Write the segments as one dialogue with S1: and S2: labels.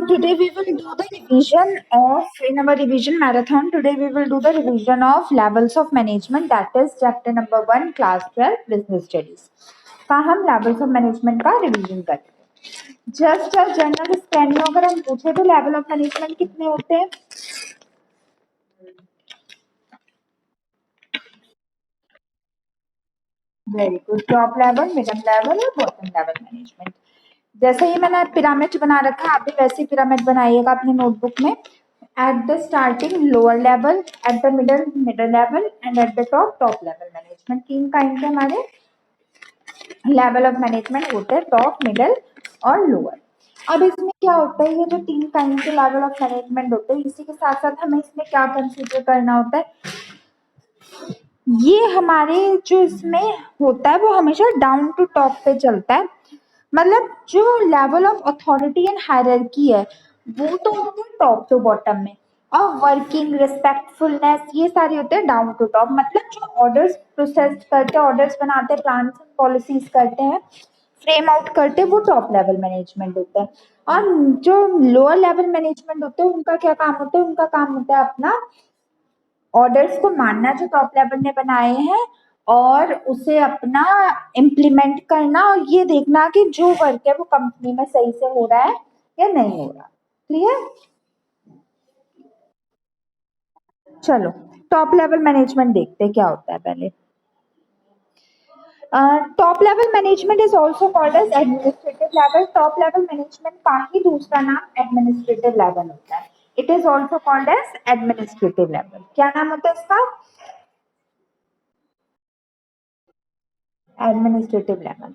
S1: today we will do the revision of, in our revision marathon, today we will do the revision of levels of management, that is chapter number 1, class 12, business studies. का हम levels of management का revision करेंगे. Just a general scanning, अगर हम पूछे तो level of management कितने होते हैं? Very good. Top level, middle level और bottom level management. जैसे ही मैंने पिरामिड बना रखा है, आप भी वैसे पिरामिड बनाइएगा अपने नोटबुक में. At the starting lower level, at the middle level and at the top level management. तीन काइंड के हमारे लेवल ऑफ मैनेजमेंट होते हैं, टॉप, मिडल और लोअर. अब इसमें क्या होता है, ये जो तीन काइंड के लेवल ऑफ मैनेजमेंट होते हैं, इसी के साथ साथ हमें इसमें क्या कंसीडर करना होता है, ये हमारे जो इसमें होता है वो हमेशा डाउन टू टॉप पे चलता है. मतलब जो level of authority and hierarchy है वो तो होते हैं टॉप टू बॉटम में, और वर्किंग, रिस्पेक्टफुलनेस, ये सारे होते हैं डाउन टू टॉप. मतलब जो ऑर्डर्स प्रोसेस करते हैं, ऑर्डर्स बनाते हैं, प्लान्स एंड पॉलिसीज करते हैं, फ्रेम आउट करते हैं, वो टॉप लेवल मैनेजमेंट होता है. और जो लोअर लेवल मैनेजमेंट होते हैं उनका क्या काम होता है, उनका काम होता है अपना ऑर्डर्स को मानना जो टॉप लेवल ने बनाए हैं, और उसे अपना इम्प्लीमेंट करना, और ये देखना कि जो वर्क है वो कंपनी में सही से हो रहा है या नहीं हो रहा. क्लियर? चलो टॉप लेवल मैनेजमेंट देखते हैं क्या होता है पहले. Top level management is also called as administrative level. Top level management का ही दूसरा नाम एडमिनिस्ट्रेटिव लेवल होता है. It is also called as administrative level. क्या नाम होता है इसका? Administrative level.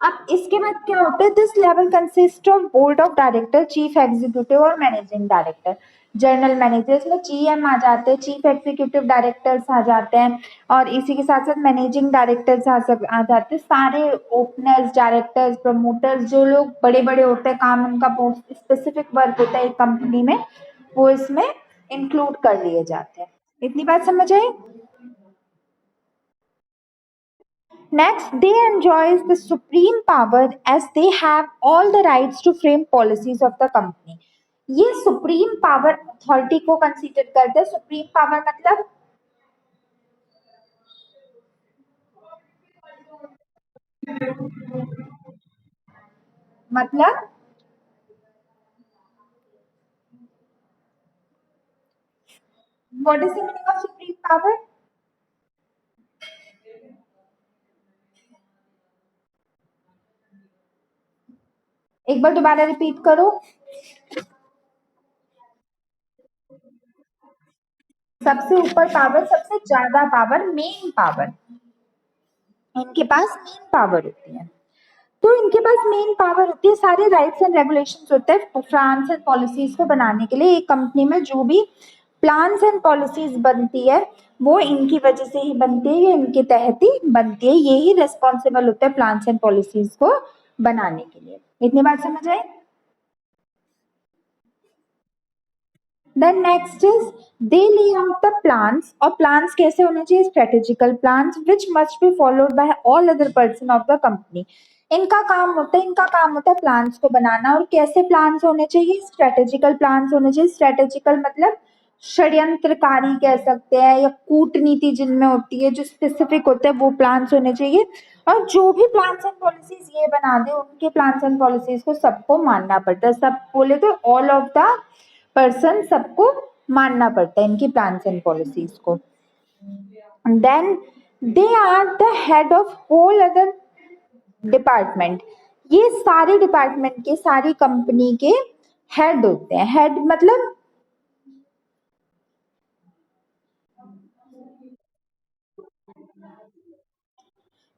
S1: अब इसके बाद क्या होता है, this level consist of board of director, chief executive और मैनेजिंग डायरेक्टर. जनरल मैनेजर्स में जीएम आ जाते हैं, चीफ एग्जीक्यूटिव डायरेक्टर्स आ जाते हैं, और इसी के साथ साथ मैनेजिंग डायरेक्टर्स आ जाते हैं. सारे ओपनर्स, डायरेक्टर्स, प्रमोटर्स, जो लोग बड़े बड़े होते हैं, काम उनका स्पेसिफिक वर्क होता है एक कंपनी में, वो इसमें इंक्लूड कर लिए जाते हैं. इतनी बात समझ आई? Next, they enjoys the supreme power as they have all the rights to frame policies of the company. ये सुप्रीम पावर अथॉरिटी को कंसीडर करते हैं. सुप्रीम पावर मतलब what is the meaning of supreme power? एक बार दोबारा repeat करो. सबसे ऊपर पावर, सबसे ज्यादा पावर, मेन पावर. इनके पास मेन पावर होती है. तो इनके पास मेन पावर होती है, सारे राइट्स एंड रेगुलेशंस होते हैं प्लान्स एंड पॉलिसीज को बनाने के लिए. एक कंपनी में जो भी प्लान्स एंड पॉलिसीज बनती है वो इनकी वजह से ही बनती है, ये इनके तहत ही बनती है. ये ही रेस्पॉन्सिबल होते हैं प्लान्स एंड पॉलिसीज को बनाने के लिए. इतनी बात समझ आई? देन नेक्स्ट इज दे ले आउट द प्लान्स. और प्लान्स कैसे होने चाहिए? Strategical plans which must be followed by all other person of the company. इनका काम होता है प्लान्स को बनाना. और कैसे प्लान्स होने चाहिए? स्ट्रेटेजिकल प्लान्स होने चाहिए. स्ट्रेटेजिकल मतलब षड्यंत्रकारी कह सकते हैं, या कूटनीति जिनमें होती है, जो स्पेसिफिक होते हैं, वो प्लान्स होने चाहिए. और जो भी प्लान्स एंड पॉलिसीज ये बना दे, उनके प्लान्स एंड पॉलिसीज को सबको मानना पड़ता है. सब बोले तो ऑल ऑफ द पर्सन, सबको मानना पड़ता है इनकी प्लान्स एंड पॉलिसीज को. Then they are the head of whole other department. ये सारे डिपार्टमेंट के, सारी कंपनी के हेड होते हैं. हेड मतलब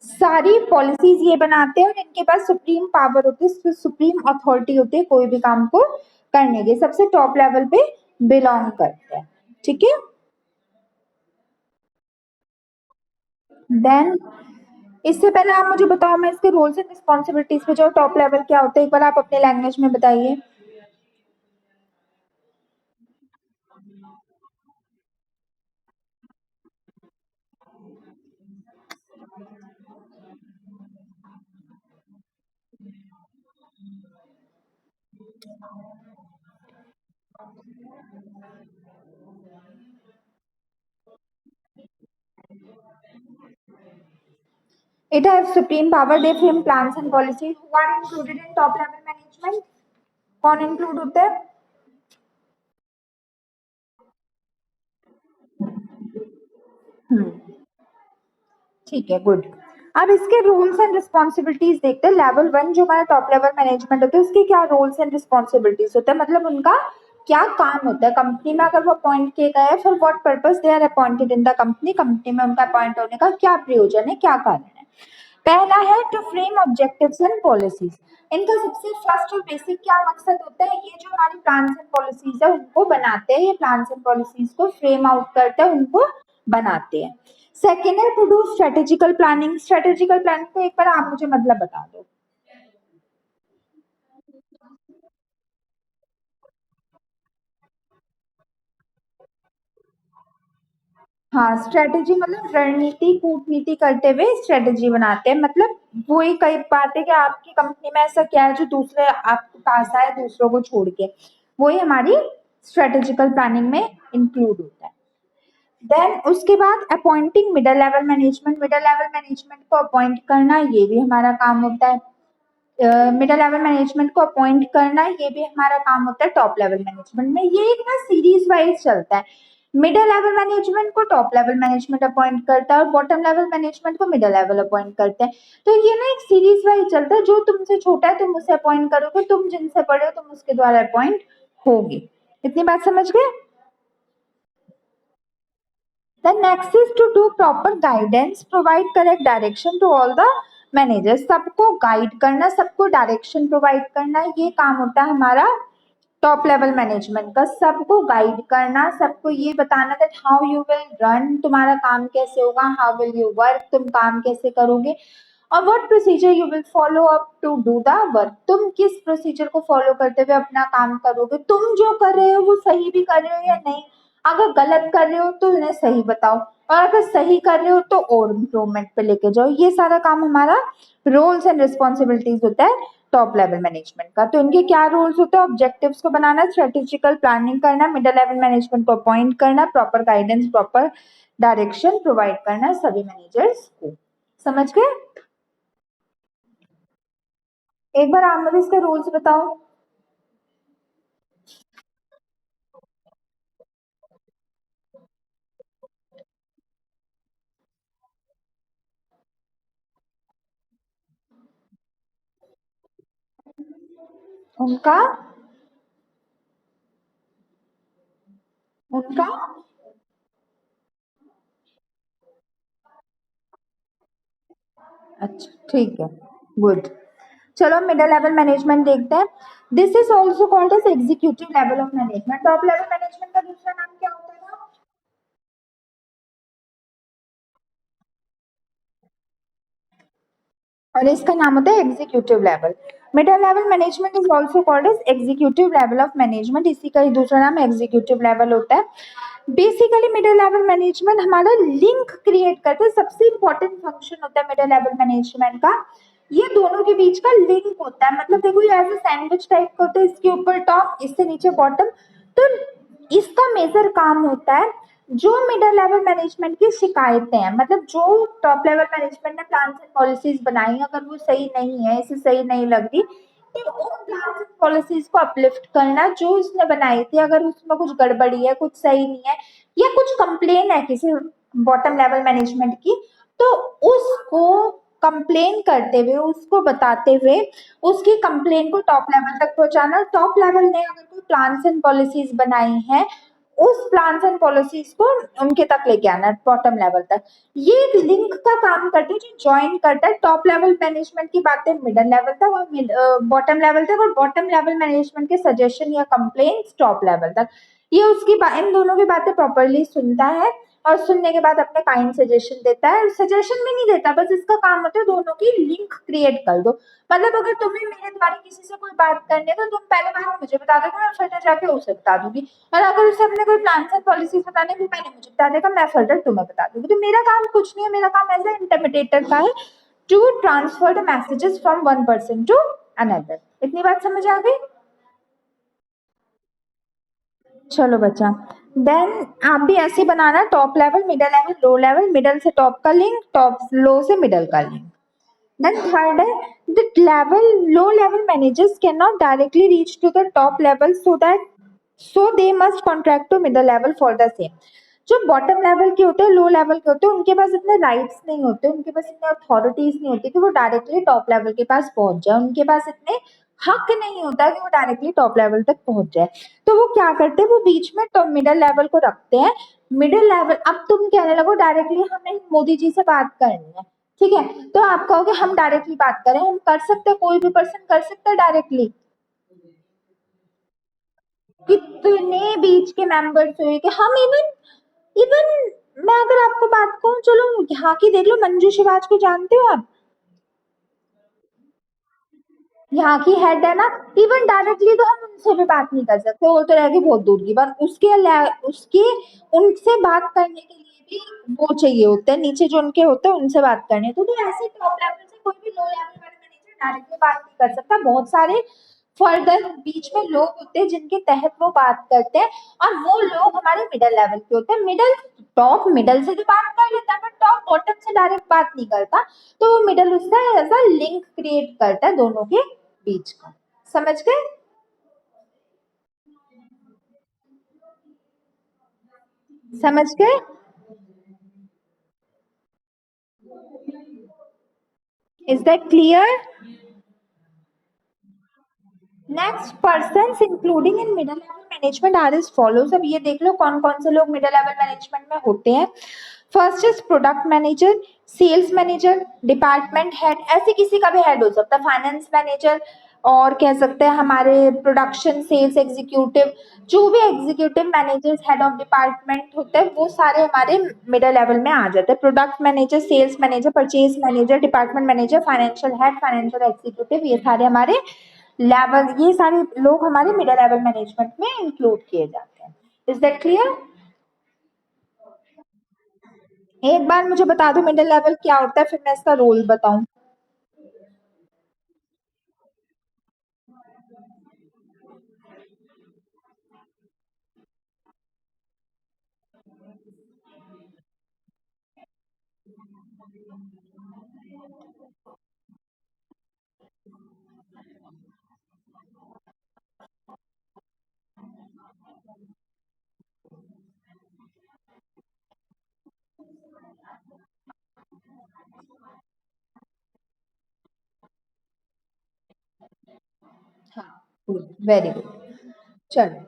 S1: सारी पॉलिसीज ये बनाते हैं, और इनके पास सुप्रीम पावर होती है, सुप्रीम अथॉरिटी होती है कोई भी काम को करने की. सबसे टॉप लेवल पे बिलोंग करते हैं. ठीक है. देन इससे पहले आप मुझे बताओ, मैं इसके रोल्स एंड रिस्पॉन्सिबिलिटीज पे जाओ. टॉप लेवल क्या होता है, एक बार आप अपने लैंग्वेज में बताइए. It has supreme power. They frame plans and policies. Who are included in top level management? कौन include होते हैं? ठीक है, गुड। अब इसके रूल्स एंड रिस्पॉन्सिबिलिटीज देखते हैं। लेवल वन जो हमारा टॉप लेवल मैनेजमेंट होता है उसके क्या रूल्स एंड रिस्पॉन्सिबिलिटीज होते हैं, मतलब उनका क्या काम होता है कंपनी में अगर वो अपॉइंट किए गए हैं, for what purpose they are appointed in the company, company में उनका अपॉइंट होने का क्या प्रयोजन है, क्या कारण है। पहला है to frame objectives and policies. इनका सबसे फर्स्ट और बेसिक क्या मकसद होता है, ये जो हमारी प्लान्स एंड पॉलिसीज है उनको बनाते हैं, ये प्लान्स एंड पॉलिसीज को फ्रेम आउट करते हैं, उनको बनाते हैं। सेकेंड है to do strategical planning. Strategical planning को एक बार आप मुझे मतलब बता दो। हाँ, स्ट्रेटेजी मतलब रणनीति कूटनीति करते हुए स्ट्रेटेजी बनाते हैं, मतलब वही कई बात है कि आपकी कंपनी में ऐसा क्या है जो दूसरे आपके पास आए दूसरों को छोड़ के, वही हमारी स्ट्रेटेजिकल प्लानिंग में इंक्लूड होता है। देन उसके बाद appointing middle level management. Middle level management को अपॉइंट करना ये भी हमारा काम होता है। मिडल लेवल मैनेजमेंट को अपॉइंट करना ये भी हमारा काम होता है टॉप लेवल मैनेजमेंट में। ये एक ना सीरीज वाइज चलता है। मिडल लेवल मैनेजमेंट को टॉप लेवल मैनेजमेंट अपॉइंट करता है और बॉटम लेवल मैनेजमेंट को मिडल लेवल अपॉइंट करते हैं। तो ये ना एक सीरीज वाइज चलता है, जो तुमसे छोटा है तुम उसे अपॉइंट करोगे, तुम जिनसे बड़े हो तुम उसके द्वारा अपॉइंट होगे। इतनी बात समझ गए? The next is to do proper guidance, provide correct direction to all the managers। सबको गाइड करना, सबको डायरेक्शन प्रोवाइड करना, ये काम होता है हमारा टॉप लेवल मैनेजमेंट का। सबको गाइड करना, सबको ये बताना that how you will run, तुम्हारा काम कैसे होगा, हाउ विल यू वर्क, तुम काम कैसे करोगे, और what procedure you will follow up to do the work, तुम किस प्रोसीजर को फॉलो करते हुए अपना काम करोगे, तुम जो कर रहे हो वो सही भी कर रहे हो या नहीं, अगर गलत कर रहे हो तो उन्हें सही बताओ, और अगर सही कर रहे हो तो और इम्प्रूवमेंट पे लेके जाओ। ये सारा काम हमारा रोल्स एंड रिस्पॉन्सिबिलिटीज होता है टॉप लेवल मैनेजमेंट का। तो इनके क्या रोल्स होते हैं, ऑब्जेक्टिव्स को बनाना, स्ट्रेटेजिकल प्लानिंग करना, मिडिल लेवल मैनेजमेंट को अपॉइंट करना, proper guidance proper direction provide करना सभी मैनेजर्स को। समझ गए? एक बार आप मुझे इसके रूल्स बताओ। उनका उनका अच्छा, ठीक है, गुड। चलो मिडिल लेवल मैनेजमेंट देखते हैं। This is also called as executive level of management. Top level management का दूसरा नाम क्या होता है? और इसका नाम होता है executive level. Middle level management is also called as executive level of management, इसी का ही दूसरा नाम एग्जीक्यूटिव लेवल होता है। बेसिकली मिडिल लेवल मैनेजमेंट हमारा लिंक क्रिएट करते हैं, सबसे इंपॉर्टेंट फंक्शन होता है मिडिल लेवल मैनेजमेंट का, ये दोनों के बीच का लिंक होता है। मतलब देखो ये ऐसे सैंडविच टाइप का होता है, इसके ऊपर टॉप इससे नीचे बॉटम। तो इसका मेजर काम होता है जो मिडिल लेवल मैनेजमेंट की शिकायतें हैं, मतलब जो टॉप लेवल मैनेजमेंट ने प्लान एंड पॉलिसीज बनाई अगर वो सही नहीं है, इसे सही नहीं लग रही, तो उन प्लान एंड पॉलिसीज को अपलिफ्ट करना जो उसने बनाई थी, अगर उसमें कुछ गड़बड़ी है, कुछ सही नहीं है, या कुछ कंप्लेन है किसी बॉटम लेवल मैनेजमेंट की, तो उसको कंप्लेन करते हुए, उसको बताते हुए, उसकी कंप्लेन को टॉप लेवल तक पहुंचाना। टॉप लेवल ने अगर कोई प्लान्स एंड पॉलिसीज बनाई है, उस प्लान्स एंड पॉलिसीज को उनके तक लेके आना बॉटम लेवल तक। ये एक लिंक का काम करते हैं जो ज्वाइन करता है टॉप लेवल मैनेजमेंट की बातें मिडिल लेवल तक और बॉटम लेवल तक, और बॉटम लेवल मैनेजमेंट के सजेशन या कंप्लेंट्स टॉप लेवल तक। ये उसकी इन दोनों की बातें प्रॉपरली सुनता है और सुनने के बाद अपने काइंड सजेशन देता है। सजेशन भी नहीं देता, बस इसका काम होता है दोनों की लिंक क्रिएट कर दो। मतलब अगर तुम्हें मेरे द्वारा किसी से कोई बात करनी है तो तुम पहले बात मुझे बता दोगे, मैं फिर जाके उसे बता दूंगी, और अगर उसे अपने कोई प्लान एंड पॉलिसीज बताने भी पहले मुझे बता देगा, मैं फर्दर तुम्हें बता दूंगी। तो मेरा काम कुछ नहीं है, मेरा काम एज ए इंटरमीडिएटर का है to transfer the messages from one person to another. इतनी बात समझ आ गई? चलो बच्चा, देन आप भी ऐसे ही बनाना, top level, middle level, low level, middle से टॉप का लिंक, टॉप लो से मिडल का लिंक। Then third है, the level low level managers cannot directly reach to the top level, so they must contract to middle level for the same. जो bottom level के होते हैं, low level के होते हैं, उनके पास इतने राइट्स नहीं होते, उनके पास इतने अथॉरिटीज नहीं होती कि वो डायरेक्टली टॉप लेवल के पास पहुंच जाए, उनके पास इतने हक नहीं होता कि वो डायरेक्टली टॉप लेवल तक पहुंच जाए। तो वो क्या करते हैं, वो बीच में टॉप मिडल लेवल को रखते हैं। मिडिल लेवल, अब तुम कहने लगो डायरेक्टली हमें मोदी जी से बात करनी है, ठीक है, तो आप कहोगे हम डायरेक्टली बात करें, हम कर सकते हैं, कोई भी पर्सन कर सकता है डायरेक्टली। कितने बीच के मेंबर्स हुए कि हम इवन इवन मैं अगर आपको बात कहूँ, चलो यहाँ की देख लो, मंजू शिवाज को जानते हो आप, यहाँ की हेड है ना, इवन डायरेक्टली तो हम उनसे भी बात नहीं कर सकते, वो तो रहेगी बहुत दूर की बात, उसके उनसे बात करने के लिए भी वो चाहिए होते हैं, नीचे जो उनके होते हैं उनसे बात करने, तो ऐसे टॉप लेवल से कोई भी लो लेवल वाले मैनेजर डायरेक्टली बात नहीं कर सकता, बहुत सारे फर्दर बीच में लोग होते हैं जिनके तहत वो बात करते हैं, और वो लोग हमारे मिडल लेवल के होते हैं। मिडल, टॉप मिडल से तो बात कर लेता है, बट टॉप बॉटम से डायरेक्ट बात नहीं करता, तो वो मिडल उसका ऐसा लिंक क्रिएट करता है दोनों के बीच का। समझ गए? समझ गए? Is that clear? Next, persons including in middle level management are is follows. अब ये देख लो कौन कौन से लोग मिडिल लेवल मैनेजमेंट में होते हैं। First is product manager, sales manager, department head, ऐसे किसी का भी हेड हो सकता है, फाइनेंस मैनेजर, और कह सकते हैं हमारे प्रोडक्शन सेल्स एग्जीक्यूटिव, जो भी executive managers head of department होते हैं वो सारे हमारे मिडिल लेवल में आ जाते हैं। Product manager, sales manager, purchase manager, department manager, financial head, financial executive, ये सारे हमारे लेवल, ये सारे लोग हमारे मिडिल लेवल मैनेजमेंट में इंक्लूड किए जाते हैं। Is that clear? एक बार मुझे बता दो मिडिल लेवल क्या होता है, फिर मैं इसका रोल बताऊं। हाँ, गुड, वेरी गुड। चलो,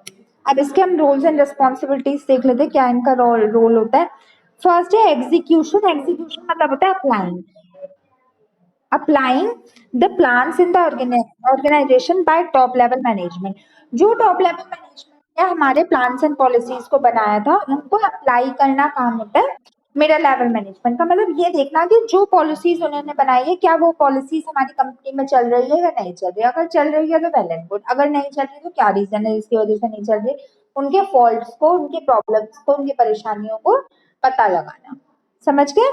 S1: अब इसके हम रोल्स एंड रिस्पॉन्सिबिलिटीज देख लेते हैं, क्या इनका रोल रोल होता है। फर्स्ट है एग्जीक्यूशन। एग्जीक्यूशन मतलब होता है applying, applying the plans in the organization by top level management. जो टॉप लेवल मैनेजमेंट ने हमारे प्लान्स एंड पॉलिसीज को बनाया था उनको अप्लाई करना काम होता है मिडिल लेवल मैनेजमेंट का। मतलब ये देखना कि जो पॉलिसीज उन्होंने बनाई है क्या वो पॉलिसीज हमारी कंपनी में चल रही है या नहीं चल रही है, अगर चल रही है तो वेल एंड गुड, अगर नहीं चल रही तो क्या रीजन है जिसकी वजह से नहीं चल रही, उनके फॉल्ट्स को, उनके प्रॉब्लम्स को, उनकी परेशानियों को पता लगाना। समझ गए?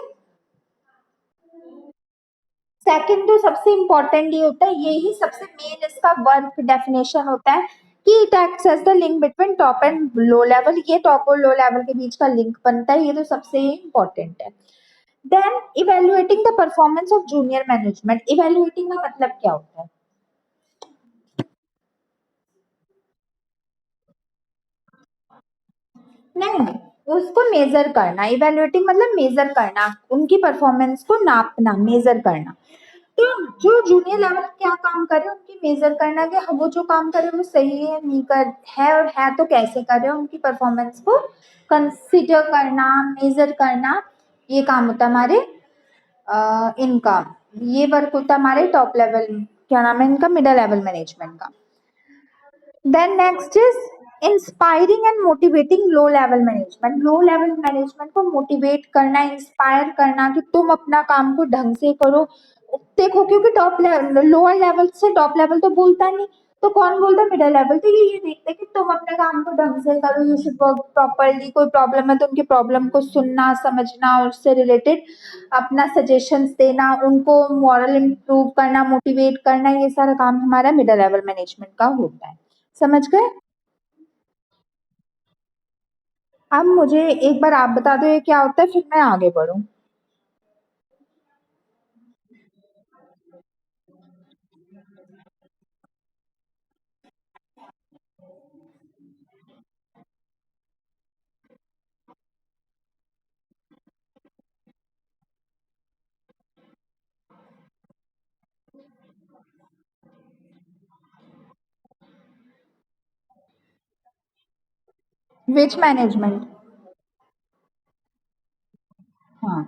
S1: सेकंड तो सबसे इंपॉर्टेंट ये होता है, यही सबसे मेन इसका वर्क डेफिनेशन होता है कि it acts as the link between top and low level. ये टॉप और लो लेवल के बीच का लिंक बनता है, ये तो सबसे इंपॉर्टेंट है। Then evaluating the performance of junior management. Evaluating का मतलब क्या होता है? नहीं, उसको मेजर करना। इवेल्युएटिंग मतलब मेजर करना, उनकी परफॉर्मेंस को नापना, मेजर करना। तो जो जूनियर लेवल क्या काम कर रहे हैं उनकी मेजर करना कि वो जो काम कर रहे हैं वो सही है, नहीं कर है, और है तो कैसे कर रहे हैं, उनकी परफॉर्मेंस को कंसिडर करना, मेजर करना, ये काम होता है हमारे इनका, ये वर्क होता है हमारे टॉप लेवल, क्या नाम है इनका, मिडिल लेवल मैनेजमेंट का। Then next is inspiring and motivating low level management. Low level management को मोटिवेट करना, इंस्पायर करना कि तुम अपना काम को ढंग से करो। देखो क्योंकि टॉप लेवल, लोअर लेवल से टॉप लेवल तो बोलता नहीं, तो कौन बोलता है, मिडिल लेवल। तो ये देखते हैं कि तुम अपने काम को ढंग से करो, यू शुड वर्क प्रॉपरली, कोई प्रॉब्लम है तो उनकी प्रॉब्लम को सुनना, समझना और उससे रिलेटेड अपना सजेशंस देना, उनको मॉरल इम्प्रूव करना, मोटिवेट करना, ये सारा काम हमारा मिडिल लेवल मैनेजमेंट का होता है। समझ गए? अब मुझे एक बार आप बता दो ये क्या होता है, फिर मैं आगे बढ़ूँ। विच मैनेजमेंट। हाँ,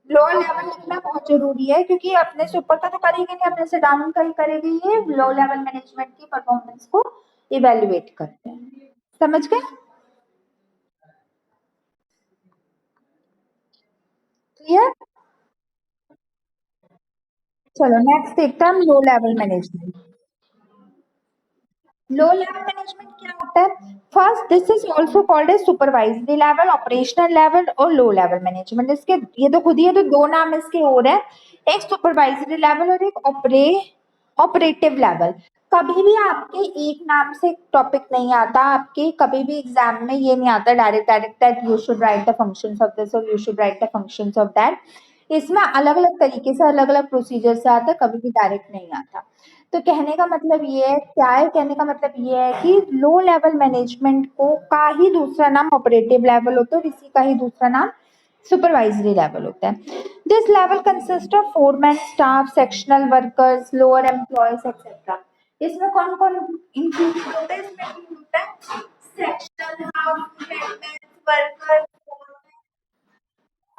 S1: लोअर लेवल लिखना बहुत जरूरी है क्योंकि अपने से ऊपर का तो करेगी नहीं, अपने से डाउन का ही करेगी। ये लो लेवल मैनेजमेंट की परफॉर्मेंस को इवेल्युएट करते हैं। समझ गए? क्लियर? चलो नेक्स्ट देखते हैं हम low level management. Low level management क्या होता है? First, this is also called as supervisory level, operational level और लो लेवल मैनेजमेंट। इसके ये तो खुद ही है, तो दो नाम इसके और है, एक सुपरवाइजरी लेवल और एक ऑपरेटिव लेवल। कभी भी आपके एक नाम से टॉपिक नहीं आता, आपके कभी भी एग्जाम में ये नहीं आता direct direct that you should write the functions of this और you should write the functions of that. इसमें अलग अलग तरीके से अलग अलग प्रोसीजर से आता है, कभी भी डायरेक्ट नहीं आता। तो कहने का मतलब ये है क्या है, कहने का मतलब ये है कि लो लेवल मैनेजमेंट को का ही दूसरा नाम ऑपरेटिव लेवल होता है और इसी का ही दूसरा नाम सुपरवाइजरी लेवल होता है। This level consist of foreman staff, sectional workers, lower employees etcetera. इसमें कौन कौन इंक्लूड होता है? इसमें include होता है सेक्शनल हाउस वर्कर्स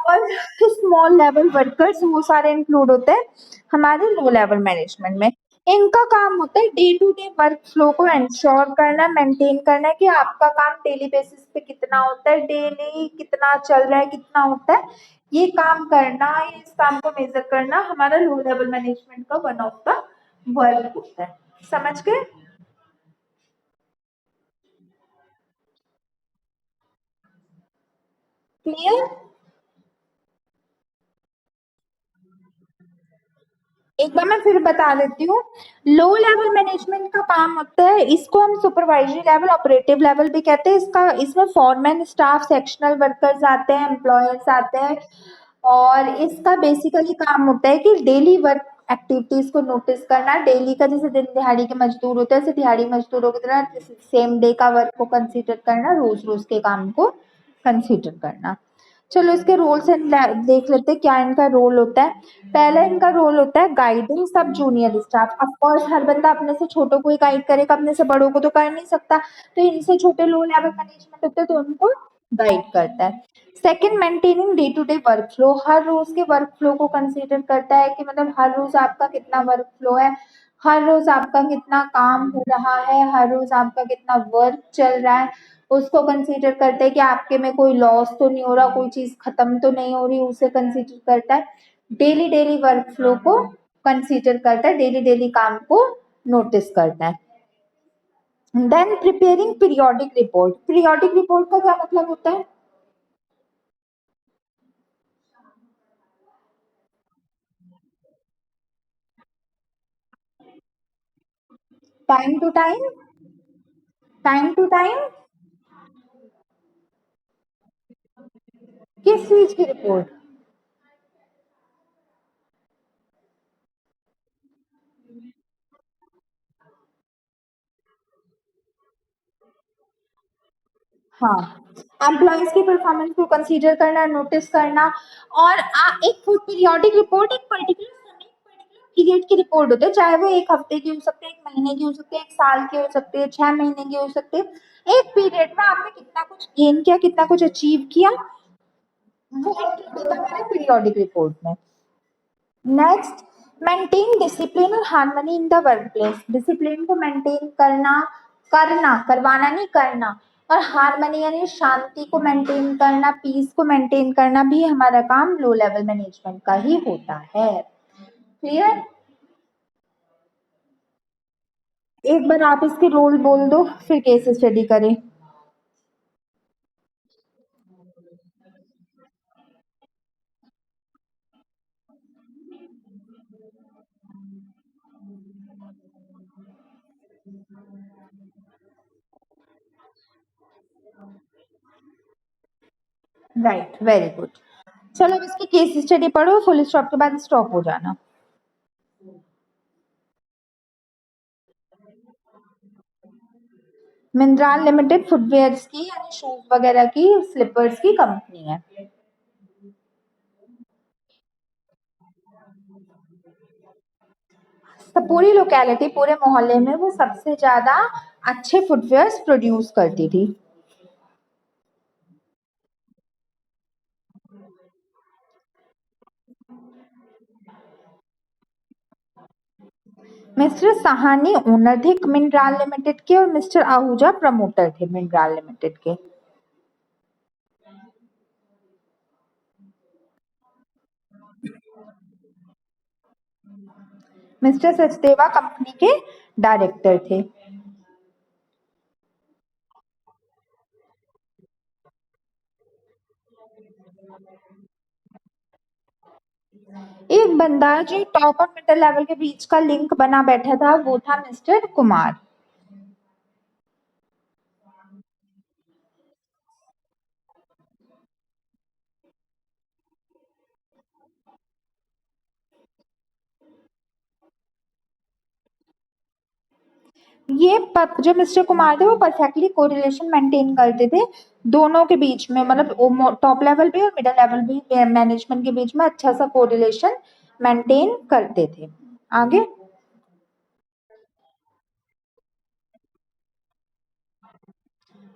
S1: और स्मॉल लेवल वर्कर्स, वो सारे इंक्लूड होते हैं हमारे लो लेवल मैनेजमेंट में। इनका काम होता है day to day work flow को इंश्योर करना, मेंटेन करना है कि आपका काम डेली बेसिस पे कितना होता है, डेली कितना चल रहा है, कितना होता है, ये काम करना, ये इस काम को मेजर करना हमारा लो लेवल मैनेजमेंट का वन ऑफ द वर्क होता है। समझ गए? क्लियर? एक बार मैं फिर बता देती हूँ। लो लेवल मैनेजमेंट का काम होता है, इसको हम सुपरवाइजरी लेवल, ऑपरेटिव लेवल भी कहते हैं। इसका इसमें फॉरमैन स्टाफ, सेक्शनल वर्कर्स आते हैं, एम्प्लॉयर्स आते हैं। और इसका बेसिकली काम होता है कि डेली वर्क एक्टिविटीज को नोटिस करना, डेली का जैसे दिन दिहाड़ी के मजदूर होते हैं ऐसे दिहाड़ी मजदूरों की तरह सेम डे का वर्क को कंसीडर करना, रोज रोज के काम को कंसीडर करना। चलो इसके रोल्स एंड देख लेते हैं क्या इनका रोल होता है। पहला इनका रोल होता है गाइडिंग सब जूनियर स्टाफ। ऑफ कोर्स हर बंदा अपने से छोटों को ही गाइड करेगा, अपने से बड़ों को तो कर नहीं सकता, तो इनसे छोटे लो लेवल मैनेजमेंट होते हैं तो उनको गाइड करता है। Second, maintaining day to day work flow, हर रोज के वर्क फ्लो को कंसीडर करता है कि मतलब हर रोज आपका कितना वर्क फ्लो है, हर रोज आपका कितना काम हो रहा है, हर रोज आपका कितना वर्क चल रहा है, उसको कंसीडर करते हैं कि आपके में कोई लॉस तो नहीं हो रहा, कोई चीज खत्म तो नहीं हो रही, उसे कंसीडर करता है। डेली डेली वर्क फ्लो को कंसीडर करता है, डेली डेली काम को नोटिस करता है। Then preparing periodic report. Periodic report का क्या मतलब होता है? Time to time. Time to time किस चीज की रिपोर्ट? हाँ, एम्प्लॉयज की परफॉर्मेंस को कंसीडर करना, नोटिस करना। और एक पीरियोडिक रिपोर्ट एक पर्टिकुलर समय, पर्टिकुलर पीरियड की रिपोर्ट होती है, चाहे वो एक हफ्ते की हो सकती है, एक महीने की हो सकती है, एक साल की हो सकती है, 6 महीने की हो सकती है। एक पीरियड में आपने कितना कुछ गेन किया, कितना कुछ अचीव किया, वो include होता है हमारे पीरियोडिक रिपोर्ट में। नेक्स्ट, मेंटेन डिसिप्लिन और harmony in the work place. Discipline को मेंटेन करना, करना करवाना नहीं करना, और हार्मनी यानी शांति को मेंटेन करना, पीस को मेंटेन करना भी हमारा काम लो लेवल मैनेजमेंट का ही होता है। क्लियर? एक बार आप इसके रोल बोल दो, फिर केस स्टडी करें। Right, very good. चलो अब इसकी केस स्टडी पढ़ो, फुल स्टॉप के बाद स्टॉप हो जाना। मिंद्राल लिमिटेड फुटवेयर्स की यानी शूज वगैरह की, स्लीपर्स की कंपनी है। तो पूरी लोकेलिटी, पूरे मोहल्ले में वो सबसे ज्यादा अच्छे फुटवेयर्स प्रोड्यूस करती थी। मिस्टर सहानी ओनर थे मिंद्राल लिमिटेड के और मिस्टर आहूजा प्रमोटर थे मिंद्राल लिमिटेड के। मिस्टर सचदेवा कंपनी के डायरेक्टर थे। एक बंदा जो टॉप और मिडिल लेवल के बीच का लिंक बना बैठा था वो था मिस्टर कुमार। ये जो मिस्टर कुमार थे वो परफेक्टली कोरिलेशन मेंटेन करते थे दोनों के बीच में, मतलब टॉप लेवल भी और मिडिल लेवल भी मैनेजमेंट के बीच में अच्छा सा कोरिलेशन मेंटेन करते थे। आगे।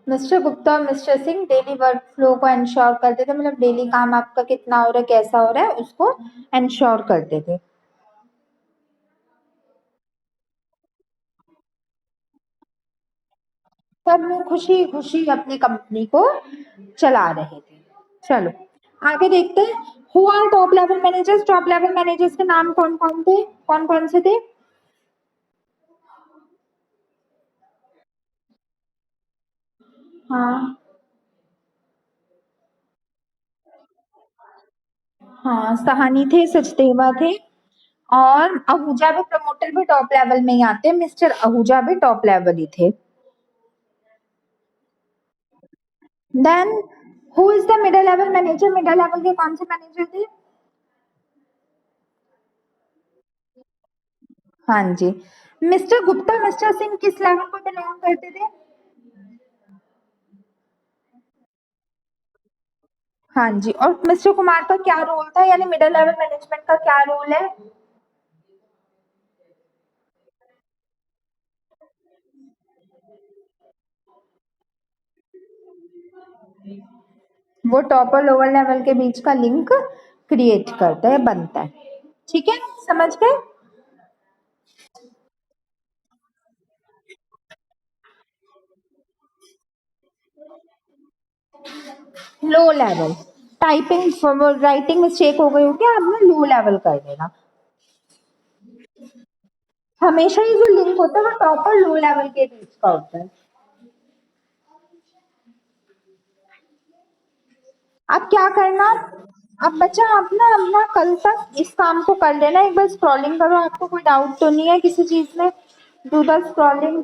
S1: मिस्टर गुप्ता और mister Singh daily work flow को इंश्योर करते थे, मतलब डेली काम आपका कितना हो रहा है, कैसा हो रहा है, उसको इंश्योर करते थे। सब लोग खुशी खुशी अपनी कंपनी को चला रहे थे। चलो आगे देखते हैं। Who are top level managers? Top level managers के नाम कौन कौन थे, कौन कौन से थे? हाँ। हाँ, सहानी थे, सचदेवा थे, और आहूजा भी, प्रमोटर भी टॉप लेवल में ही आते हैं, मिस्टर आहूजा भी टॉप लेवल ही थे। Then who is the middle level manager? Middle level के कौन से मैनेजर थे? हाँ जी। मिस्टर गुप्ता, मिस्टर सिंह किस लेवल को बिलोंग करते थे? हाँ जी। और मिस्टर कुमार का क्या रोल था, यानी मिडिल लेवल मैनेजमेंट का क्या रोल है? वो टॉप और लोअर लेवल के बीच का लिंक क्रिएट करता है, बनता है। ठीक है, समझ गए? Low level typing, writing mistake हो गई होगी, आपने लो लेवल कर देना। हमेशा ही जो लिंक होता है वो टॉप और लो लेवल के बीच का होता है। अब क्या करना? अब बच्चा आप ना अपना कल तक इस काम को कर लेना, एक बार स्क्रॉलिंग करो, आपको कोई डाउट तो नहीं है किसी चीज में? Do the scrolling.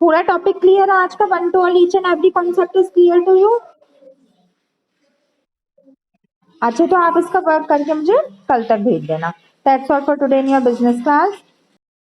S1: पूरा टॉपिक क्लियर है आज का? One to all each and every concept is clear to you? अच्छा, तो आप इसका वर्क करके मुझे कल तक भेज देना। That's all for today in your business class.